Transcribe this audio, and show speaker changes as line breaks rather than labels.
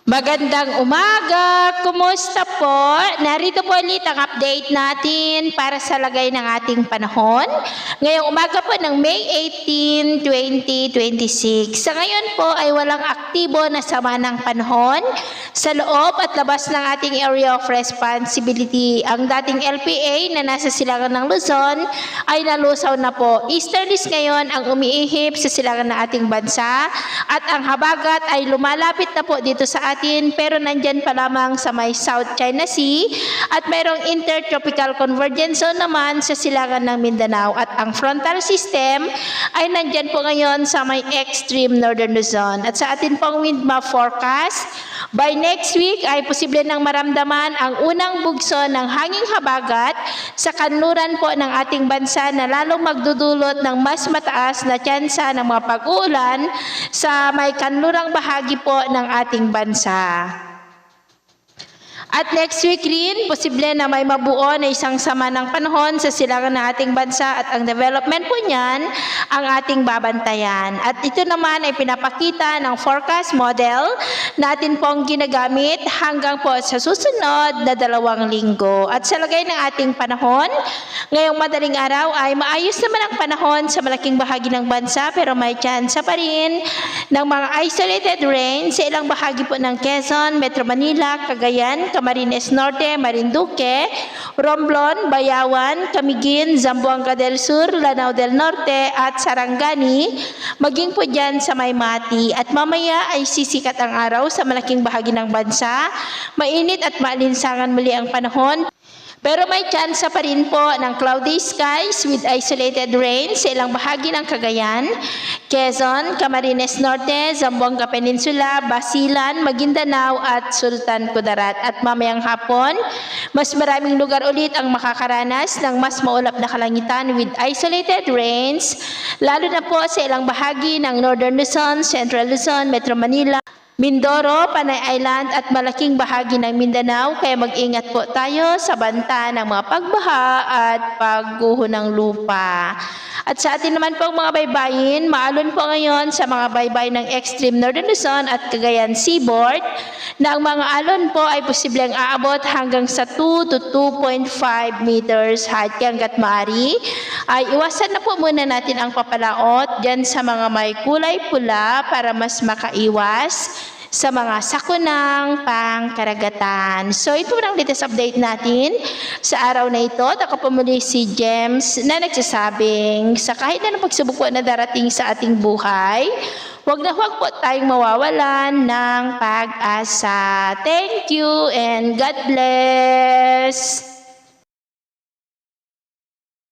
Magandang umaga! Kumusta po? Narito po ulit ang update natin para sa lagay ng ating panahon. Ngayong umaga po ng May 18, 2026. Sa ngayon po ay walang aktibo na sama ng panahon sa loob at labas ng ating area of responsibility. Ang dating LPA na nasa silangan ng Luzon ay nalusaw na po. Easterlies ngayon ang umiihip sa silangan ng ating bansa at ang habagat ay lumalapit na po dito sa atin, pero nandyan pa lamang sa may South China Sea at mayroong intertropical convergence zone naman sa silangan ng Mindanao at ang frontal system ay nandyan po ngayon sa may extreme northern Luzon. At sa atin pong wind map forecast, by next week ay posible nang maramdaman ang unang bugso ng hanging habagat sa kanluran po ng ating bansa na lalong magdudulot ng mas mataas na tsansa ng mga pag-uulan sa may kanlurang bahagi po ng ating bansa. At next week rin, posible na may mabuo na isang sama ng panahon sa silangan ng ating bansa at ang development po niyan ang ating babantayan. At ito naman ay pinapakita ng forecast model natin pong ginagamit hanggang po sa susunod na 2 linggo. At sa lagay ng ating panahon, ngayong madaling araw ay maayos naman ang panahon sa malaking bahagi ng bansa pero may tsansa pa rin ng mga isolated rain sa ilang bahagi po ng Quezon, Metro Manila, Cagayan, Camarines Norte, Marinduque, Romblon, Bayawan, Camiguin, Zamboanga del Sur, Lanao del Norte at Sarangani, maging po dyan sa Maymati. At mamaya ay sisikat ang araw sa malaking bahagi ng bansa, mainit at maalinsangan muli ang panahon. Pero may tsansa pa rin po ng cloudy skies with isolated rain sa ilang bahagi ng Cagayan, Quezon, Camarines Norte, Zamboanga Peninsula, Basilan, Maguindanao at Sultan Kudarat. At mamayang hapon, mas maraming lugar ulit ang makakaranas ng mas maulap na kalangitan with isolated rains, lalo na po sa ilang bahagi ng Northern Luzon, Central Luzon, Metro Manila, Mindoro, Panay Island at malaking bahagi ng Mindanao, kaya mag-ingat po tayo sa banta ng mga pagbaha at pagguho ng lupa. At sa atin naman po mga baybayin, maalon po ngayon sa mga baybay ng extreme northern Luzon at Cagayan Seaboard na ang mga alon po ay posibleng aabot hanggang sa 2 to 2.5 meters height. Kaya hanggat maaari ay iwasan na po muna natin ang papalaot dyan sa mga may kulay pula para mas makaiwas sa mga sakunang pangkaragatan. So ito ang latest update natin sa araw na ito. Ako po muli si James na nagsasabing sa kahit na pagsubok po na darating sa ating buhay, huwag na huwag po tayong mawawalan ng pag-asa. Thank you and God bless!